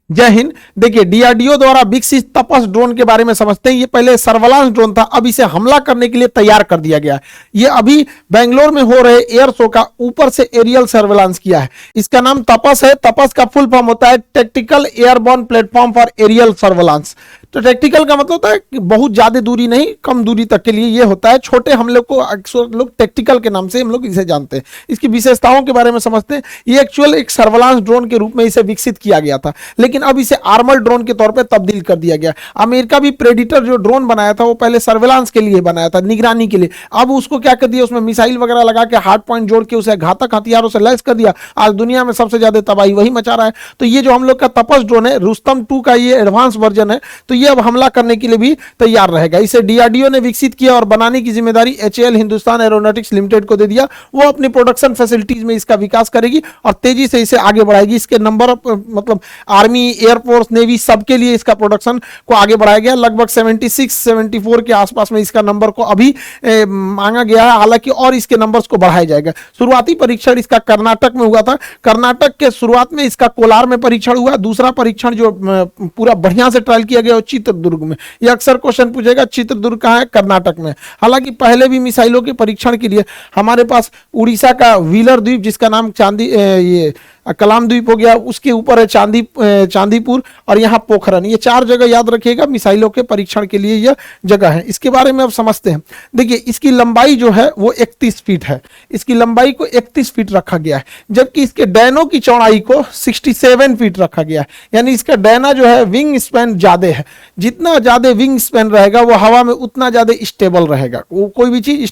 जय हिंद। देखिए, डीआरडीओ द्वारा विकसित तपस ड्रोन के बारे में समझते हैं। ये पहले सर्वेलांस ड्रोन था, अब इसे हमला करने के लिए तैयार कर दिया गया है। ये अभी बेंगलोर में हो रहे एयर शो का ऊपर से एरियल सर्वेलांस किया है। इसका नाम तपस है। तपस का फुल फॉर्म होता है tactical airborne platform for aerial surveillance. तो टैक्टिकल का मतलब होता है कि बहुत ज्यादा दूरी नहीं, कम दूरी तक के लिए ये होता है। छोटे हमले को अक्सर लोग टैक्टिकल के नाम से हम लोग इसे जानते हैं। इसकी विशेषताओं के बारे में समझते हैं। ये एक्चुअल एक सर्वेलांस ड्रोन के रूप में इसे विकसित किया गया था, लेकिन अब इसे आर्मर ड्रोन के तौर पे तब्दील कर दिया गया। अमेरिका भी प्रेडिटर जो ड्रोन बनाया था वो पहले सर्वेलांस के लिए बनाया था, निगरानी के लिए। अब उसको क्या कर दिया, उसमें मिसाइल वगैरह लगा के हार्ड पॉइंट जोड़ के उसे घातक हथियारों से लैस कर दिया। आज दुनिया में सबसे ज्यादा तबाही वही मचा रहा है। तो ये जो हम लोग का तपस ड्रोन है, रुस्तम 2 का ये एडवांस वर्जन है, तो ये अब हमला करने के लिए भी तैयार रहेगा। इसे डीआरडीओ ने विकसित किया और बनाने की जिम्मेदारी एचएएल हिंदुस्तान एरोनॉटिक्स लिमिटेड को दे दिया। वो अपनी प्रोडक्शन फैसिलिटीज में इसका विकास करेगी और तेजी से इसे आगे बढ़ाएगी। इसके नंबर मतलब आर्मी, एयरफोर्स, नेवी सबके लिए इसका प्रोडक्शन को आगे बढ़ाया गया। लगभग 76-74 के आसपास में इसका नंबर को अभी मांगा गया है, हालांकि और इसके नंबर्स को बढ़ाया जाएगा। शुरुआती परीक्षण इसका कर्नाटक में हुआ था। कर्नाटक के शुरुआत में इसका कोलार में परीक्षण हुआ। दूसरा परीक्षण जो पूरा बढ़िया से ट्रायल किया गया वो चित्रदुर्ग में। ये अक्सर क्वेश्चन पूछेगा, चित्रदुर्ग कहाँ है? कर्नाटक में। हालांकि पहले भी मिसाइलों के परीक्षण के लिए हमारे पास उड़ीसा का व्हीलर द्वीप, जिसका नाम ये कलाम द्वीप हो गया, उसके ऊपर है चांदीपुर और यहाँ पोखरन। ये 4 जगह याद रखिएगा, मिसाइलों के परीक्षण के लिए यह जगह है। इसके बारे में अब समझते हैं। देखिए, इसकी लंबाई जो है वो 31 फीट है। इसकी लंबाई को 31 फीट रखा गया है, जबकि इसके डैनों की चौड़ाई को 67 फीट रखा गया है। यानी इसका डैना जो है विंग स्पैन ज्यादा है। जितना ज्यादा विंग स्पैन रहेगा वो हवा में उतना ज्यादा स्टेबल रहेगा। वो कोई भी चीज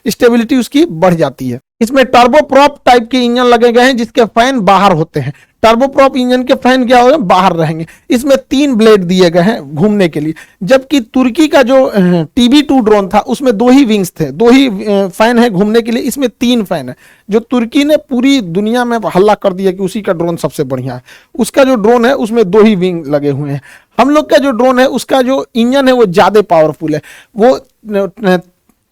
स्टेबिलिटी उसकी बढ़ जाती है। इसमें टर्बोप्रॉप टाइप के इंजन लगे गए हैं, जिसके फैन बाहर होते हैं। टर्बोप्रॉप इंजन के फैन क्या होगा? बाहर रहेंगे। इसमें 3 ब्लेड दिए गए हैं घूमने के लिए, जबकि तुर्की का जो TB2 ड्रोन था उसमें 2 ही विंग्स थे, 2 ही फैन है घूमने के लिए। इसमें 3 फैन है। जो तुर्की ने पूरी दुनिया में हल्ला कर दिया कि उसी का ड्रोन सबसे बढ़िया है, उसका जो ड्रोन है उसमें 2 ही विंग लगे हुए हैं। हम लोग का जो ड्रोन है उसका जो इंजन है वो ज्यादा पावरफुल है। वो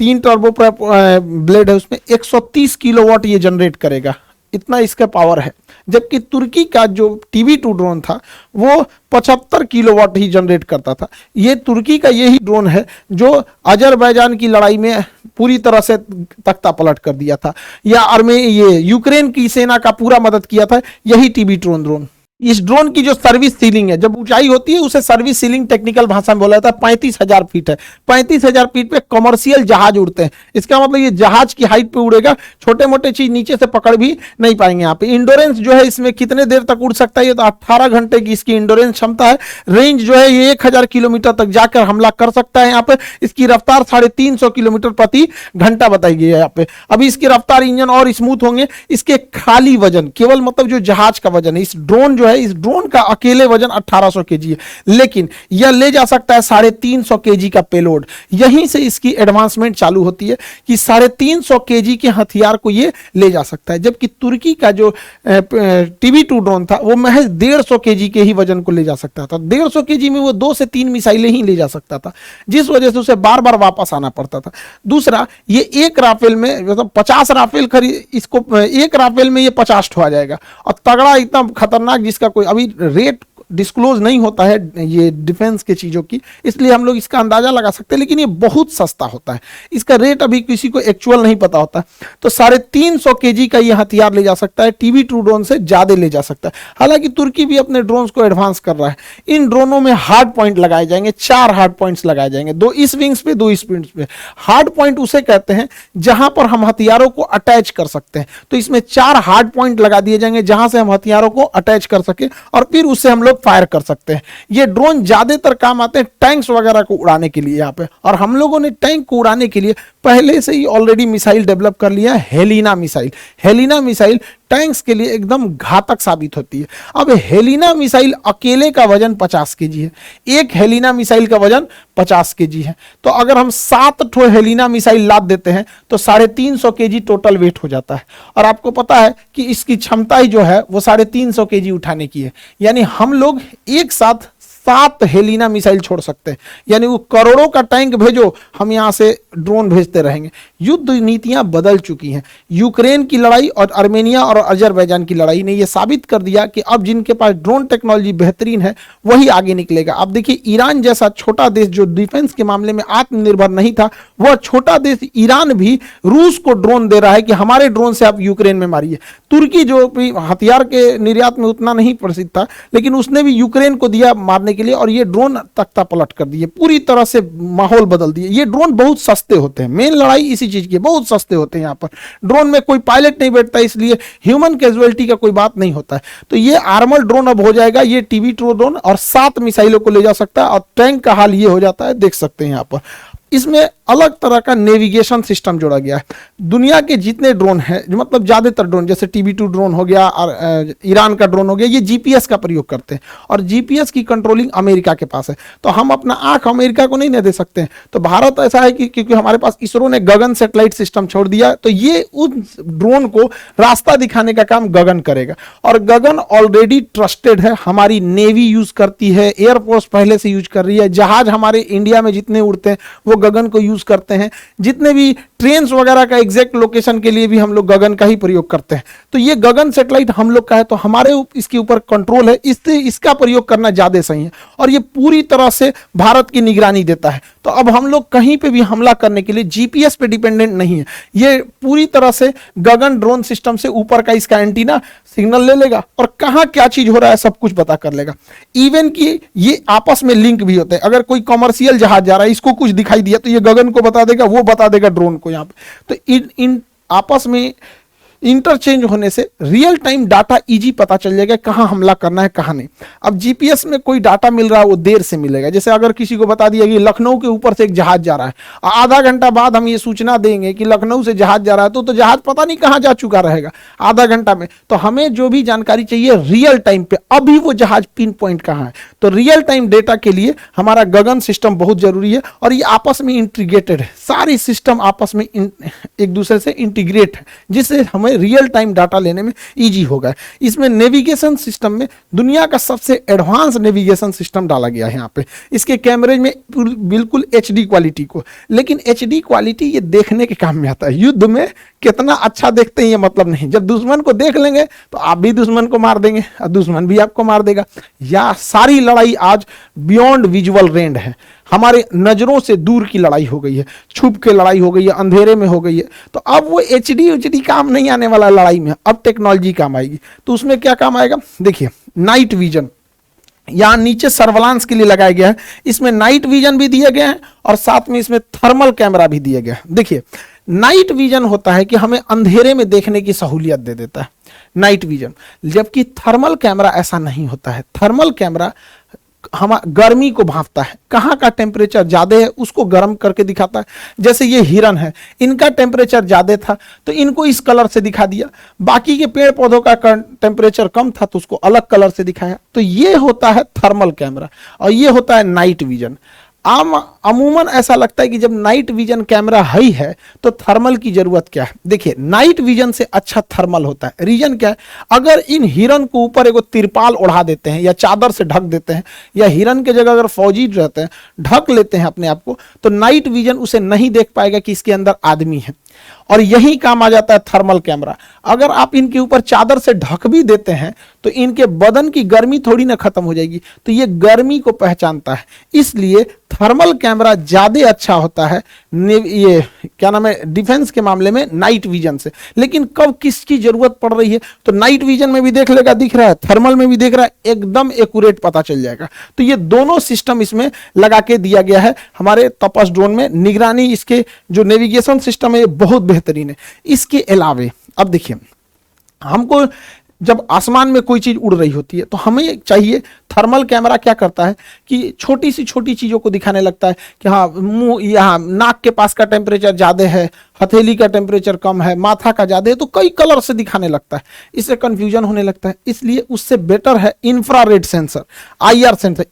3 टर्बो ब्लेड है, उसमें 130 किलोवाट ये जनरेट करेगा, इतना इसका पावर है। जबकि तुर्की का जो TB2 ड्रोन था वो 75 किलोवाट ही जनरेट करता था। ये तुर्की का यही ड्रोन है जो अजरबैजान की लड़ाई में पूरी तरह से तख्ता पलट कर दिया था, या ये यूक्रेन की सेना का पूरा मदद किया था, यही TB2 ड्रोन। इस ड्रोन की जो सर्विस सीलिंग है, जब ऊंचाई होती है उसे सर्विस सीलिंग टेक्निकल भाषा में बोला जाता है, 35,000 फीट है। 35,000 फीट पे कमर्शियल जहाज उड़ते हैं। इसका मतलब ये जहाज की हाइट पे उड़ेगा, छोटे मोटे चीज नीचे से पकड़ भी नहीं पाएंगे। यहाँ पे इंडोरेंस जो है इसमें कितने देर तक उड़ सकता है, ये तो 18 घंटे की इसकी इंडोरेंस क्षमता है। रेंज जो है ये 1000 किलोमीटर तक जाकर हमला कर सकता है। यहाँ पे इसकी रफ्तार 350 किलोमीटर प्रति घंटा बताई गई है यहाँ पे। अभी इसकी रफ्तार, इंजन और स्मूथ होंगे। इसके खाली वजन, केवल मतलब जो जहाज का वजन है, इस ड्रोन जो है, इस ड्रोन का अकेले वजन 1800 केजी है, लेकिन यह ले जा सकता है 350 केजी का पेलोड। यहीं से इसकी एडवांसमेंट चालू होती है कि 350 केजी के हथियार को ये ले जा सकता है। जबकि तुर्की का जो TB2 ड्रोन था वो महज 150 केजी के ही वजन को ले जा सकता था। 150 केजी में वो 2 से 3 मिसाइलें ही ले जा सकता था, जिस वजह से उसे बार बार वापस आना पड़ता था। दूसरा, ये एक राफेल में मतलब 50 राफेल खरीद, इसको एक राफेल में ये 50 ठो आ जाएगा। और तगड़ा, इतना खतरनाक, जिसका कोई अभी रेट डिस्क्लोज नहीं होता है ये डिफेंस के चीजों की, इसलिए हम लोग इसका अंदाजा लगा सकते हैं, लेकिन ये बहुत सस्ता होता है। इसका रेट अभी किसी को एक्चुअल नहीं पता होता। तो 350 केजी का ये हथियार ले जा सकता है, TB2 ड्रोन से ज्यादा ले जा सकता है। हालांकि तुर्की भी अपने ड्रोन्स को एडवांस कर रहा है। इन ड्रोनों में हार्ड पॉइंट लगाए जाएंगे, 4 हार्ड पॉइंट्स लगाए जाएंगे, 2 इस विंग्स पे, 2 इस विंग्स पे। हार्ड पॉइंट उसे कहते हैं जहां पर हम हथियारों को अटैच कर सकते हैं। तो इसमें 4 हार्ड पॉइंट लगा दिए जाएंगे जहां से हम हथियारों को अटैच कर सके और फिर उससे हम लोग फायर कर सकते हैं। ये ड्रोन ज्यादातर काम आते हैं टैंक्स वगैरह को उड़ाने के लिए यहाँ पे। और हम लोगों ने टैंक को उड़ाने के लिए पहले से ही ऑलरेडी मिसाइल डेवलप कर लिया है, Helina missile. Helina missile tanks के लिए एकदम घातक साबित होती है। अब हेलिना मिसाइल अकेले का वजन 50 केजी है। एक हेलिना मिसाइल का वजन 50 केजी है। तो अगर हम 7 ठो हेलिना मिसाइल लाद देते हैं तो 350 केजी टोटल वेट हो जाता है। और आपको पता है कि इसकी क्षमता ही जो है वो 350 केजी उठाने की है। यानी हम लोग एक साथ 7 हेलिना मिसाइल छोड़ सकते हैं, यानी वो करोड़ों का टैंक भेजो, हम यहां से ड्रोन भेजते रहेंगे। युद्ध नीतियां बदल चुकी हैं। यूक्रेन की लड़ाई और आर्मेनिया और अजरबैजान की लड़ाई ने यह साबित कर दिया कि अब जिनके पास ड्रोन टेक्नोलॉजी बेहतरीन है वही आगे निकलेगा। अब देखिए, ईरान जैसा छोटा देश जो डिफेंस के मामले में आत्मनिर्भर नहीं था, वह छोटा देश ईरान भी रूस को ड्रोन दे रहा है कि हमारे ड्रोन से आप यूक्रेन में मारिए। तुर्की जो भी हथियार के निर्यात में उतना नहीं प्रसिद्ध था, लेकिन उसने भी यूक्रेन को दिया मारने के लिए, और ये ड्रोन तख्ता पलट कर दिए, पूरी तरह से माहौल बदल दिए। ये ड्रोन बहुत सस्ते होते हैं, मेन लड़ाई इसी चीज की, बहुत सस्ते होते हैं। यहाँ पर ड्रोन में कोई पायलट नहीं बैठता, इसलिए ह्यूमन कैजुअलिटी का कोई बात नहीं होता है। तो ये आर्मर ड्रोन अब हो जाएगा, ये टीवी-2 ड्रोन, और 7 मिसाइलों को ले जा सकता है। और टैंक का हाल ये हो जाता है, देख सकते हैं यहाँ पर। इसमें अलग तरह का नेविगेशन सिस्टम जोड़ा गया है। दुनिया के जितने ड्रोन हैं, मतलब ज्यादातर ड्रोन, जैसे टीवी-2 ड्रोन हो गया और ईरान का ड्रोन हो गया, ये जीपीएस का प्रयोग करते हैं, और जीपीएस की कंट्रोलिंग अमेरिका के पास है। तो हम अपना आंख अमेरिका को नहीं दे सकते हैं। तो भारत ऐसा है कि क्योंकि हमारे पास इसरो ने गगन सैटेलाइट सिस्टम छोड़ दिया, तो ये उस ड्रोन को रास्ता दिखाने का काम गगन करेगा। और गगन ऑलरेडी ट्रस्टेड है, हमारी नेवी यूज करती है, एयरफोर्स पहले से यूज कर रही है, जहाज हमारे इंडिया में जितने उड़ते हैं वो गगन को यूज करते हैं, जितने भी ट्रेन्स वगैरह का एग्जैक्ट लोकेशन के लिए भी हम लोग गगन का ही प्रयोग करते हैं। तो ये गगन सैटेलाइट हम लोग का है, तो हमारे इसके ऊपर कंट्रोल है, इससे इसका प्रयोग करना ज्यादा सही है। और ये पूरी तरह से भारत की निगरानी देता है। तो अब हम लोग कहीं पे भी हमला करने के लिए जीपीएस पे डिपेंडेंट नहीं है, ये पूरी तरह से गगन ड्रोन सिस्टम से ऊपर का इसका एंटीना सिग्नल ले लेगा और कहां क्या चीज हो रहा है सब कुछ पता कर लेगा। इवन कि ये आपस में लिंक भी होते हैं। अगर कोई कमर्शियल जहाज जा रहा है, इसको कुछ दिखाई दिया तो ये गगन को बता देगा, वो बता देगा ड्रोन को यहाँ पे। तो इन आपस में इंटरचेंज होने से रियल टाइम डाटा इजी पता चल जाएगा, कहां हमला करना है कहां नहीं। अब जीपीएस में कोई डाटा मिल रहा है वो देर से मिलेगा। जैसे अगर किसी को बता दिया कि लखनऊ के ऊपर से एक जहाज जा रहा है, आधा घंटा बाद हम ये सूचना देंगे कि लखनऊ से जहाज जा रहा है, तो जहाज पता नहीं कहां जा चुका रहेगा आधा घंटा में। तो हमें जो भी जानकारी चाहिए रियल टाइम पे, अभी वो जहाज पिन पॉइंट कहां है। तो रियल टाइम डेटा के लिए हमारा गगन सिस्टम बहुत जरूरी है, और ये आपस में इंटीग्रेटेड है, सारी सिस्टम आपस में एक दूसरे से इंटीग्रेट है, जिससे हमें रियल टाइम डाटा लेने में इजी होगा। इसमें नेविगेशन सिस्टम में दुनिया का सबसे एडवांस नेविगेशन सिस्टम डाला गया है यहाँ पे। इसके कैमरे में बिल्कुल एचडी क्वालिटी को, लेकिन एचडी क्वालिटी ये देखने के काम में आता है। युद्ध में कितना अच्छा देखते हैं ये मतलब नहीं, जब दुश्मन को देख लेंगे तो आप भी दुश्मन को मार देंगे और दुश्मन भी आपको मार देगा। या सारी लड़ाई आज बियॉन्ड विजुअल रेंज है, हमारे नजरों से दूर की लड़ाई हो गई है, छुप के लड़ाई हो गई है, अंधेरे में हो गई है। तो अब वो एचडी काम नहीं आने वाला लड़ाई में, अब टेक्नोलॉजी काम आएगी। तो उसमें क्या काम आएगा, देखिए नाइट विजन यहां नीचे सर्वेलांस के लिए लगाया गया है, इसमें नाइट विजन भी दिया गया है और साथ में इसमें थर्मल कैमरा भी दिया गया है। देखिए नाइट विजन होता है कि हमें अंधेरे में देखने की सहूलियत दे देता है नाइट विजन, जबकि थर्मल कैमरा ऐसा नहीं होता है। थर्मल कैमरा हम गर्मी को भांपता है, कहाँ का टेम्परेचर ज्यादा है उसको गर्म करके दिखाता है। जैसे ये हिरन है, इनका टेम्परेचर ज्यादा था तो इनको इस कलर से दिखा दिया, बाकी के पेड़ पौधों का टेम्परेचर कम था तो उसको अलग कलर से दिखाया। तो ये होता है थर्मल कैमरा और ये होता है नाइट विजन। अमूमन ऐसा लगता है कि जब नाइट विजन कैमरा ही है तो थर्मल की जरूरत क्या है। देखिए नाइट विजन से अच्छा थर्मल होता है। रीजन क्या है, अगर इन हिरन को ऊपर एगो तिरपाल ओढ़ा देते हैं या चादर से ढक देते हैं, या हिरन के जगह अगर फौजी रहते हैं ढक लेते हैं अपने आप को, तो नाइट विजन उसे नहीं देख पाएगा कि इसके अंदर आदमी है। और यही काम आ जाता है थर्मल कैमरा। अगर आप इनके ऊपर चादर से ढक भी देते हैं तो इनके बदन की गर्मी थोड़ी ना खत्म हो जाएगी, तो ये गर्मी को पहचानता है। इसलिए थर्मल कैमरा ज्यादा अच्छा होता है ये क्या नाम है डिफेंस के मामले में नाइट विजन से। लेकिन कब किसकी जरूरत पड़ रही है तो नाइट विजन में भी देख लेगा, दिख रहा है, थर्मल में भी देख रहा है, एकदम एक्यूरेट पता चल जाएगा। तो ये दोनों सिस्टम इसमें लगा के दिया गया है हमारे तपस ड्रोन में। निगरानी इसके जो नेविगेशन सिस्टम है बहुत बेहतरीन है। इसके अलावे अब देखिए, हमको जब आसमान में कोई चीज उड़ रही होती है तो हमें चाहिए, थर्मल कैमरा क्या करता है कि छोटी सी छोटी चीजों को दिखाने लगता है कि हाँ मुंह, यहाँ नाक के पास का टेम्परेचर ज्यादा है, हथेली का टेम्परेचर कम है, माथा का ज्यादा है, तो कई कलर से दिखाने लगता है, इससे कंफ्यूजन होने लगता है। इसलिए उससे बेटर है infrared sensor, IR sensor,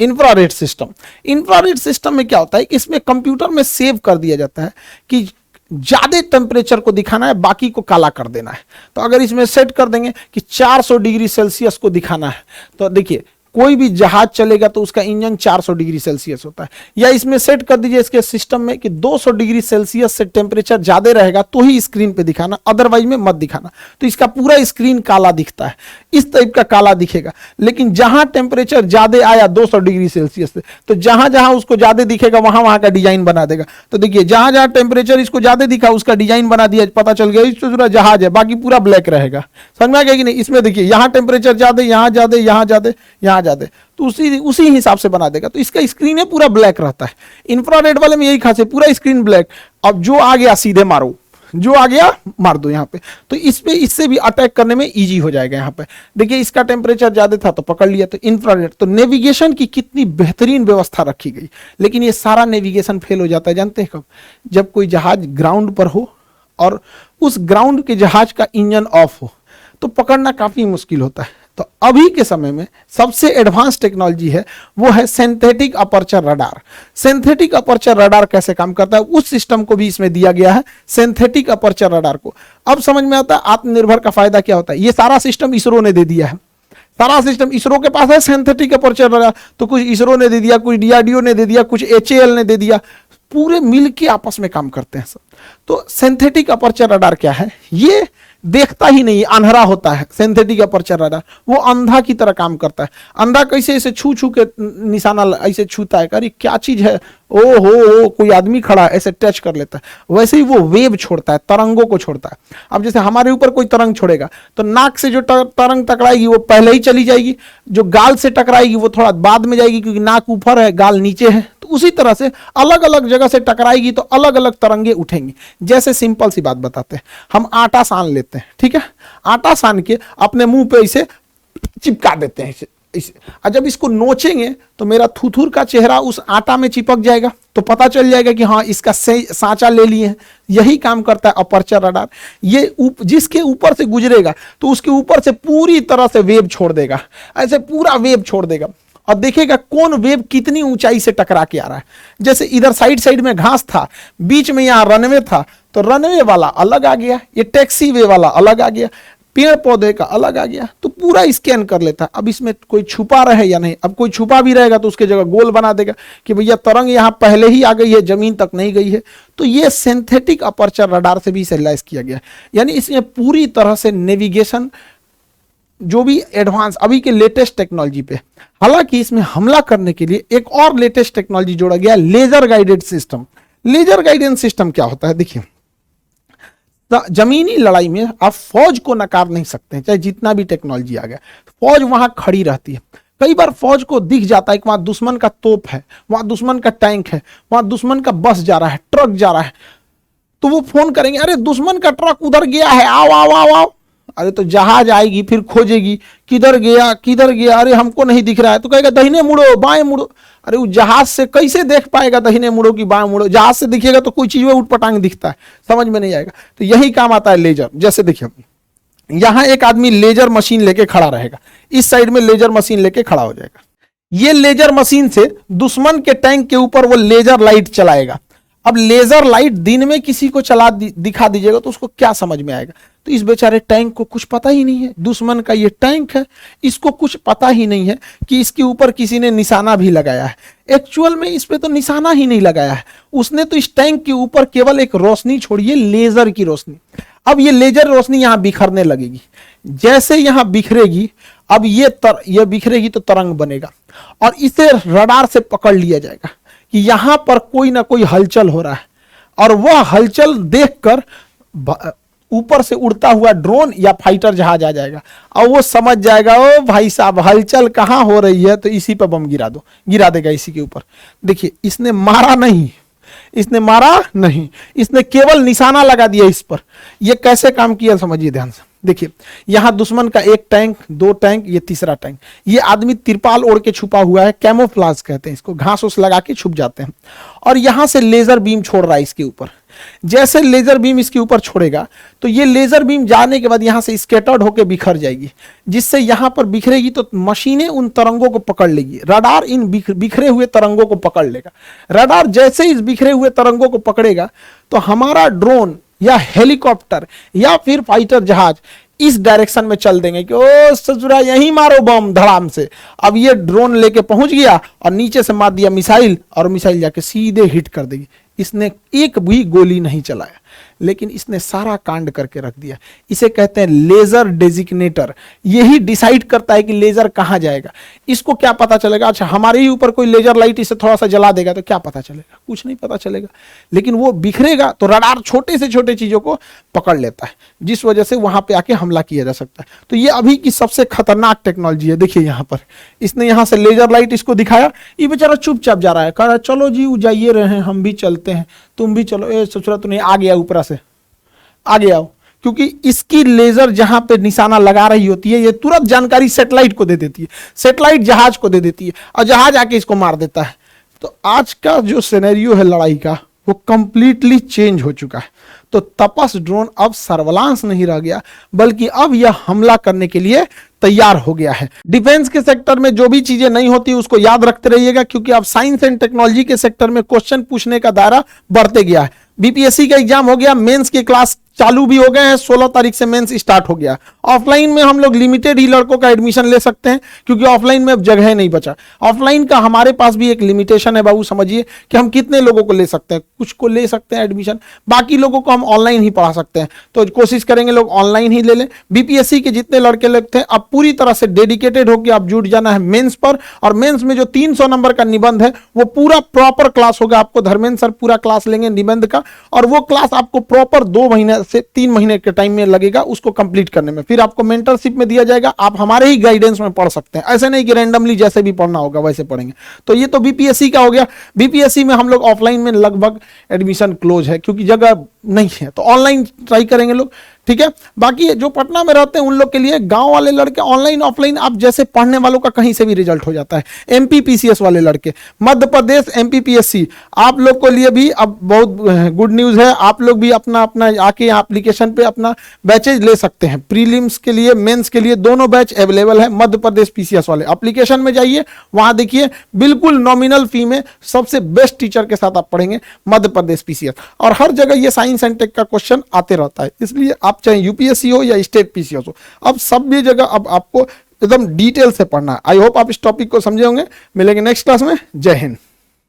infrared system. Infrared system में क्या होता है कि इसमें कंप्यूटर में सेव कर दिया जाता है कि ज्यादा टेम्परेचर को दिखाना है, बाकी को काला कर देना है। तो अगर इसमें सेट कर देंगे कि 400 डिग्री सेल्सियस को दिखाना है, तो देखिए कोई भी जहाज चलेगा तो उसका इंजन 400 डिग्री सेल्सियस होता है। या इसमें सेट कर दीजिए इसके सिस्टम में कि 200 डिग्री सेल्सियस से टेम्परेचर ज्यादा रहेगा तो ही स्क्रीन पे दिखाना, अदरवाइज में मत दिखाना। तो इसका पूरा स्क्रीन काला दिखता है, इस टाइप का काला दिखेगा। लेकिन जहां टेम्परेचर ज्यादा आया 200 डिग्री सेल्सियस से, तो जहां जहां उसको ज्यादा दिखेगा वहां वहां का डिजाइन बना देगा। तो देखिए जहां जहां टेम्परेचर इसको ज्यादा दिखा उसका डिजाइन बना दिया, पता चल गया इस पूरा जहाज है, बाकी पूरा ब्लैक रहेगा। समझ में आ गया कि नहीं? इसमें देखिए यहां टेम्परेचर ज्यादा, यहां ज्यादा, यहां ज्यादा, यहां ज्यादा, तो उसी हिसाब से बना देगा। तो इसका स्क्रीन है पूरा ब्लैक रहता है। इंफ्रारेड वाले में यही खासियत, पूरा स्क्रीन ब्लैक। अब जो आ गया सीधे मारो, जो आ गया मार दो यहाँ पे। तो इस पे इससे भी अटैक करने में इजी हो जाएगा। यहाँ पे देखिए इसका टेम्परेचर ज्यादा था तो पकड़ लिया, तो इंफ्रारेड। तो नेविगेशन की कितनी बेहतरीन व्यवस्था रखी गई। लेकिन ये सारा नेविगेशन फेल हो जाता है, जानते हैं कब? जब कोई जहाज ग्राउंड पर हो और उस ग्राउंड के जहाज का इंजन ऑफ हो, तो पकड़ना काफी मुश्किल होता है। तो अभी के समय में सबसे एडवांस टेक्नोलॉजी है वो है synthetic aperture radar. Synthetic aperture radar कैसे काम करता है उस सिस्टम को भी इसमें दिया गया है, सिंथेटिक अपर्चर रडार को। अब समझ में आता है आत्मनिर्भर का फायदा क्या होता है। ये सारा सिस्टम इसरो ने दे दिया है, सारा सिस्टम इसरो के पास है। सिंथेटिक अपर्चर रडार तो कुछ इसरो ने दे दिया, कुछ डीआरडीओ ने दे दिया, कुछ एचएएल ने दे दिया, पूरे मिलके आपस में काम करते हैं सब। तो सिंथेटिक अपर्चर रडार क्या है? ये देखता ही नहीं, अंधेरा होता है सिंथेटिक अपर्चर रडार। वो अंधा की तरह काम करता है। अंधा कैसे ऐसे छू छू के निशाना ऐसे छूता है, अरे क्या चीज है, ओ हो कोई आदमी खड़ा है, ऐसे टच कर लेता है। वैसे ही वो वेव छोड़ता है, तरंगों को छोड़ता है। अब जैसे हमारे ऊपर कोई तरंग छोड़ेगा तो नाक से जो तरंग टकराएगी वो पहले ही चली जाएगी, जो गाल से टकराएगी वो थोड़ा बाद में जाएगी, क्योंकि नाक ऊपर है गाल नीचे है। तो उसी तरह से अलग अलग जगह से टकराएगी तो अलग अलग तरंगे उठेंगी। जैसे सिंपल सी बात बताते हैं, हम आटा सान लेते हैं, ठीक है, आटा सान के अपने मुंह पे इसे चिपका देते हैं इसे। और जब इसको नोचेंगे तो मेरा थुथुर का चेहरा उस आटा में चिपक जाएगा, तो पता चल जाएगा कि हाँ इसका सांचा ले लिए हैं। यही काम करता है अपर्चर रडार। ये जिसके ऊपर से गुजरेगा तो उसके ऊपर से पूरी तरह से वेव छोड़ देगा, ऐसे पूरा वेव छोड़ देगा और देखेगा कौन वेव कितनी ऊंचाई से टकरा के आ रहा है। जैसे इधर साइड साइड में घास था, बीच में यहाँ रनवे था, तो रनवे वाला अलग आ गया, ये टैक्सी वे वाला अलग आ गया, पेड़ पौधे का अलग आ गया, तो पूरा स्कैन कर लेता है। अब इसमें कोई छुपा रहे या नहीं, अब कोई छुपा भी रहेगा तो उसके जगह गोल बना देगा कि भैया तरंग यहाँ पहले ही आ गई है, जमीन तक नहीं गई है। तो ये सिंथेटिक अपर्चर रडार से भी रियलाइज किया गया। यानी इसमें पूरी तरह से नेविगेशन जो भी एडवांस अभी के लेटेस्ट टेक्नोलॉजी पे। हालांकि इसमें हमला करने के लिए एक और लेटेस्ट टेक्नोलॉजी जोड़ा गया, laser guided system. Laser guided system क्या होता है? देखिए जमीनी लड़ाई में आप फौज को नकार नहीं सकते हैं, चाहे जितना भी टेक्नोलॉजी आ गया, फौज वहां खड़ी रहती है। कई बार फौज को दिख जाता है कि वहां दुश्मन का तोप है, वहां दुश्मन का टैंक है, वहां दुश्मन का बस जा रहा है, ट्रक जा रहा है, तो वो फोन करेंगे, अरे दुश्मन का ट्रक उधर गया है, आओ आओ आओ आओ। अरे तो जहाज आएगी, फिर खोजेगी किधर गया, अरे हमको नहीं दिख रहा है, तो कहेगा दाहिने मुड़ो बाएं मुड़ो। अरे वो जहाज से कैसे देख पाएगा दाहिने मुड़ो कि बाएं मुड़ो? जहाज से दिखेगा तो कोई चीज में उठपटांग दिखता है, समझ में नहीं आएगा। तो यही काम आता है लेजर। जैसे देखिए यहां एक आदमी लेजर मशीन लेके खड़ा रहेगा, इस साइड में लेजर मशीन लेके खड़ा हो जाएगा। ये लेजर मशीन से दुश्मन के टैंक के ऊपर वो लेजर लाइट चलाएगा। अब लेजर लाइट दिन में किसी को दिखा दीजिएगा तो उसको क्या समझ में आएगा? तो इस बेचारे टैंक को कुछ पता ही नहीं है, दुश्मन का ये टैंक है, इसको कुछ पता ही नहीं है कि इसके ऊपर किसी ने निशाना भी लगाया है। एक्चुअल में इस पे तो निशाना ही नहीं लगाया है, उसने तो इस टैंक के ऊपर केवल एक रोशनी छोड़ी है, लेजर की रोशनी। अब ये लेजर रोशनी यहां बिखरने लगेगी, जैसे यहां बिखरेगी, अब ये बिखरेगी तो तरंग बनेगा और इसे रडार से पकड़ लिया जाएगा कि यहां पर कोई ना कोई हलचल हो रहा है, और वह हलचल देखकर ऊपर से उड़ता हुआ ड्रोन या फाइटर जहाज आ जाएगा और वो समझ जाएगा, ओ भाई साहब हलचल कहां हो रही है, तो इसी पर बम गिरा देगा इसी के ऊपर। देखिए इसने मारा नहीं, इसने केवल निशाना लगा दिया इस पर। ये कैसे काम किया समझिए ध्यान से। देखिए यहां दुश्मन का एक टैंक, दो टैंक, ये तीसरा टैंक। ये आदमी तिरपाल ओढ़ के छुपा हुआ है, कैमोफ्लाज कहते हैं इसको, घास उस लगा के छुप जाते हैं। और यहां से लेजर बीम छोड़ रहा है इसके ऊपर। जैसे लेजर बीम इसके ऊपर छोड़ेगा तो ये लेजर बीम जाने के बाद यहां से स्कैटर्ड होकर बिखर जाएगी, जिससे यहां पर बिखरेगी तो मशीनें उन तरंगों को पकड़ लेगी। रडार इन बिखरे हुए तरंगों को पकड़ लेगा। रडार जैसे इस बिखरे हुए तरंगों को पकड़ेगा तो हमारा ड्रोन या हेलीकॉप्टर या फिर फाइटर जहाज इस डायरेक्शन में चल देंगे कि ओ ससुरा यहीं मारो बम धड़ाम से। अब ये ड्रोन लेके पहुंच गया और नीचे से मार दिया मिसाइल, और मिसाइल जाके सीधे हिट कर देगी। इसने एक भी गोली नहीं चलाया, लेकिन इसने सारा कांड करके रख दिया। इसे कहते हैं लेजर डेजिग्नेटर। यही डिसाइड करता है कि लेजर कहां जाएगा। इसको क्या पता चलेगा? अच्छा, हमारे ही ऊपर कोई लेजर लाइट इसे थोड़ा सा जला देगा तो क्या पता चलेगा? कुछ नहीं पता चलेगा। लेकिन वो बिखरेगा तो रडार छोटे से छोटे चीजों को पकड़ लेता है, जिस वजह से वहां पे आके हमला किया जा सकता है। तो ये अभी की सबसे खतरनाक टेक्नोलॉजी है। देखिए यहां पर इसने यहां से लेजर लाइट इसको दिखाया, ये बेचारा चुपचाप जा रहा है, कह रहा है चलो जी जाइए रहे हैं, हम भी चलते हैं, तुम भी चलो। ए ससुरा तूने आ गया, ऊपर से आगे आओ, क्योंकि इसकी लेजर जहां पे निशाना लगा रही होती है ये तुरंत जानकारी सैटेलाइट को दे देती है, सैटेलाइट जहाज को दे देती है और जहाज आके इसको मार देता है। तो आज का जो सिनेरियो है लड़ाई का वो कंप्लीटली चेंज हो चुका है। तो तपस ड्रोन अब सर्विलांस नहीं रह गया, बल्कि अब यह हमला करने के लिए तैयार हो गया है। डिफेंस के सेक्टर में जो भी चीजें नहीं होती उसको याद रखते रहिएगा, क्योंकि अब साइंस एंड टेक्नोलॉजी के सेक्टर में क्वेश्चन पूछने का दायरा बढ़ते गया है। बीपीएससी का एग्जाम हो गया, मेंस के क्लास चालू भी हो गए हैं, 16 तारीख से मेंस स्टार्ट हो गया। ऑफलाइन में हम लोग लिमिटेड ही लड़कों का एडमिशन ले सकते हैं, क्योंकि ऑफलाइन में अब जगह नहीं बचा। ऑफलाइन का हमारे पास भी एक लिमिटेशन है बाबू, समझिए कि हम कितने लोगों को ले सकते हैं। कुछ को ले सकते हैं एडमिशन, बाकी लोगों को हम ऑनलाइन ही पढ़ा सकते हैं। तो कोशिश करेंगे लोग ऑनलाइन ही ले लें। बीपीएससी के जितने लड़के लगते हैं अब पूरी तरह से डेडिकेटेड होकर आप जुट जाना है मेंस पर। और मेंस में जो 300 नंबर का निबंध है वो पूरा प्रॉपर क्लास होगा। आपको धर्मेंद्र सर पूरा क्लास लेंगे निबंध का, और वो क्लास आपको प्रॉपर 2 महीने से 3 महीने के टाइम में लगेगा उसको कंप्लीट करने में। फिर आपको मेंटरशिप में दिया जाएगा, आप हमारे ही गाइडेंस में पढ़ सकते हैं, ऐसे नहीं कि रैंडमली जैसे भी पढ़ना होगा वैसे पढ़ेंगे। तो ये तो बीपीएससी का हो गया। बीपीएससी में हम लोग ऑफलाइन में लगभग एडमिशन क्लोज है, क्योंकि जगह नहीं है, तो ऑनलाइन ट्राई करेंगे लोग, ठीक है। बाकी जो पटना में रहते हैं उन लोग के लिए, गांव वाले लड़के ऑनलाइन ऑफलाइन आप जैसे पढ़ने वालों का कहीं से भी रिजल्ट हो जाता है। एमपीपीसीएस वाले लड़के, मध्य प्रदेश एमपीपीएससी, आप लोग के लिए भी अब बहुत गुड न्यूज है। आप लोग भी अपना अपना आके एप्लीकेशन पे अपना बैचेज ले सकते हैं। प्रीलिम्स के लिए, मेंस के लिए दोनों बैच अवेलेबल है। मध्य प्रदेश पीसीएस वाले एप्लीकेशन में जाइए, वहां देखिए बिल्कुल नॉमिनल फी में सबसे बेस्ट टीचर के साथ आप पढ़ेंगे मध्य प्रदेश पीसीएस। और हर जगह ये साइंस एंड टेक का क्वेश्चन आते रहता है, इसलिए आप चाहे यूपीएससी हो या स्टेट पीसीएस हो, अब सब भी जगह अब आपको एकदम डिटेल से पढ़ना है। आई होप आप इस टॉपिक को समझे होंगे। मिलेंगे नेक्स्ट क्लास में। जय हिंद।